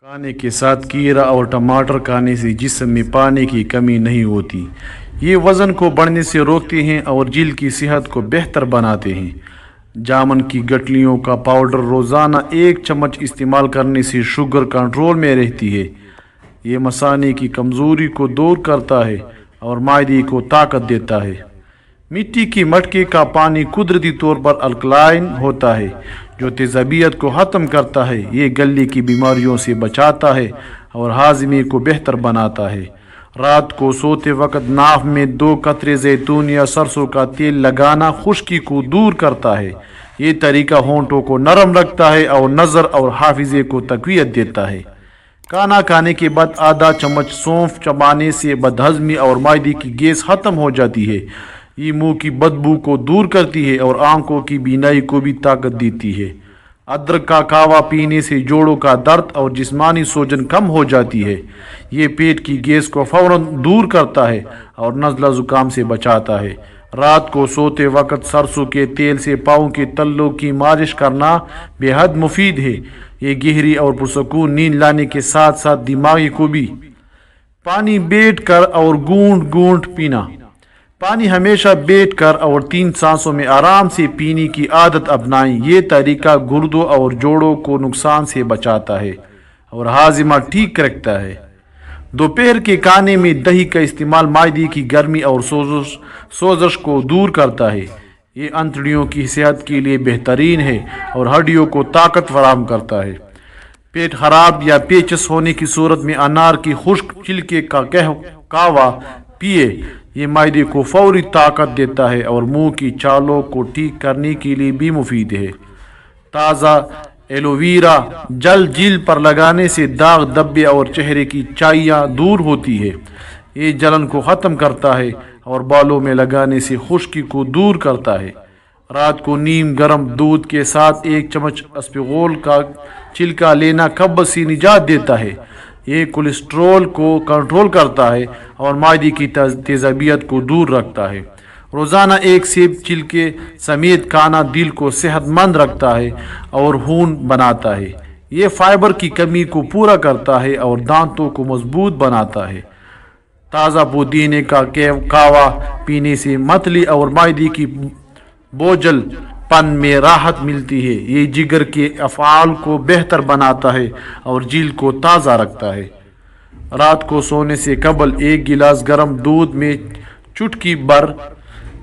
کھانے کے ساتھ کیرا اور ٹماٹر کھانے سے جسم میں پانی کی کمی نہیں ہوتی۔ یہ وزن کو بڑھنے سے روکتے ہیں اور جلد کی صحت کو بہتر بناتے ہیں۔ جامن کی گٹلیوں کا پاؤڈر روزانہ 1 چمچ استعمال کرنے سے شوگر کنٹرول میں رہتی ہے۔ یہ مثانے کی کمزوری کو دور کرتا ہے اور معدے کو طاقت دیتا ہے۔ مٹی کی مٹکے کا پانی قدرتی طور پر الکلائن ہوتا ہے جو تیزابیت کو ختم کرتا ہے۔ یہ گلے کی بیماریوں سے بچاتا ہے اور ہاضمے کو بہتر بناتا ہے۔ رات کو سوتے وقت ناف میں 2 قطرے زیتون یا سرسوں کا تیل لگانا خشکی کو دور کرتا ہے۔ یہ طریقہ ہونٹوں کو نرم رکھتا ہے اور نظر اور حافظے کو تقویت دیتا ہے۔ کھانا کھانے کے بعد آدھا چمچ سونف چبانے سے بدہضمی اور معدے کی گیس ختم ہو جاتی ہے۔ یہ منہ کی بدبو کو دور کرتی ہے اور آنکھوں کی بینائی کو بھی طاقت دیتی ہے۔ ادرک کا قہوہ پینے سے جوڑوں کا درد اور جسمانی سوجن کم ہو جاتی ہے۔ یہ پیٹ کی گیس کو فوراً دور کرتا ہے اور نزلہ زکام سے بچاتا ہے۔ رات کو سوتے وقت سرسوں کے تیل سے پاؤں کے تلوں کی مالش کرنا بے حد مفید ہے۔ یہ گہری اور پرسکون نیند لانے کے ساتھ ساتھ دماغی کو بھی۔ پانی بیٹھ کر اور گھونٹ گھونٹ پینا۔ پانی ہمیشہ بیٹھ کر اور 3 سانسوں میں آرام سے پینے کی عادت اپنائیں۔ یہ طریقہ گردوں اور جوڑوں کو نقصان سے بچاتا ہے اور ہاضمہ ٹھیک رکھتا ہے۔ دوپہر کے کھانے میں دہی کا استعمال معدے کی گرمی اور سوزش کو دور کرتا ہے۔ یہ انتڑیوں کی صحت کے لیے بہترین ہے اور ہڈیوں کو طاقت فراہم کرتا ہے۔ پیٹ خراب یا پیچس ہونے کی صورت میں انار کی خشک چھلکے کا قہوہ پیے۔ یہ معدے کو فوری طاقت دیتا ہے اور منہ کی چھالوں کو ٹھیک کرنے کے لیے بھی مفید ہے۔ تازہ ایلو ویرا جل جلد پر لگانے سے داغ دھبے اور چہرے کی چائیاں دور ہوتی ہے۔ یہ جلن کو ختم کرتا ہے اور بالوں میں لگانے سے خشکی کو دور کرتا ہے۔ رات کو نیم گرم دودھ کے ساتھ 1 چمچ اسپغول کا چھلکا لینا قبض سے نجات دیتا ہے۔ یہ کولیسٹرول کو کنٹرول کرتا ہے اور معدے کی تیزابیت کو دور رکھتا ہے۔ روزانہ 1 سیب چھلکے سمیت کھانا دل کو صحت مند رکھتا ہے اور خون بناتا ہے۔ یہ فائبر کی کمی کو پورا کرتا ہے اور دانتوں کو مضبوط بناتا ہے۔ تازہ پودینے کا قہوہ پینے سے متلی اور معدے کی بوجھل پن میں راحت ملتی ہے۔ یہ جگر کے افعال کو بہتر بناتا ہے اور جلد کو تازہ رکھتا ہے۔ رات کو سونے سے قبل 1 گلاس گرم دودھ میں چٹکی بھر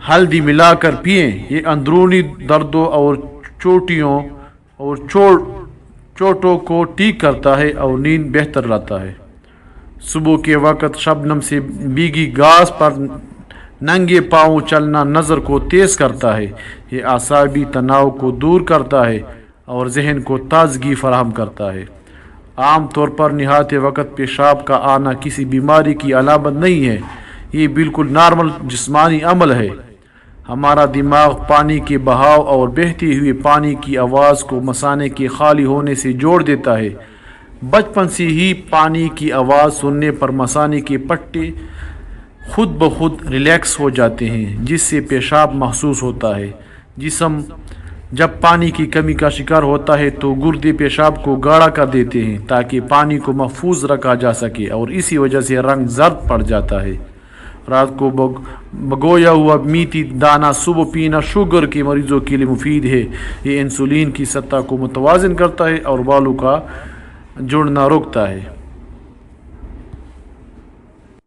ہلدی ملا کر پئیں۔ یہ اندرونی دردوں اور چوٹیوں اور چوٹوں کو ٹھیک کرتا ہے اور نیند بہتر لاتا ہے۔ صبح کے وقت شبنم سے بھیگی گھاس پر ننگے پاؤں چلنا نظر کو تیز کرتا ہے۔ یہ اعصابی تناؤ کو دور کرتا ہے اور ذہن کو تازگی فراہم کرتا ہے۔ عام طور پر نہاتے وقت پیشاب کا آنا کسی بیماری کی علامت نہیں ہے۔ یہ بالکل نارمل جسمانی عمل ہے۔ ہمارا دماغ پانی کے بہاؤ اور بہتے ہوئے پانی کی آواز کو مثانے کے خالی ہونے سے جوڑ دیتا ہے۔ بچپن سے ہی پانی کی آواز سننے پر مثانے کے پٹے خود بخود ریلیکس ہو جاتے ہیں جس سے پیشاب محسوس ہوتا ہے۔ جسم جب پانی کی کمی کا شکار ہوتا ہے تو گردے پیشاب کو گاڑھا کر دیتے ہیں تاکہ پانی کو محفوظ رکھا جا سکے اور اسی وجہ سے رنگ زرد پڑ جاتا ہے۔ رات کو بھگویا ہوا میتھی دانہ صبح پینا شوگر کے مریضوں کے لیے مفید ہے۔ یہ انسولین کی سطح کو متوازن کرتا ہے اور بالوں کا جڑنا روکتا ہے۔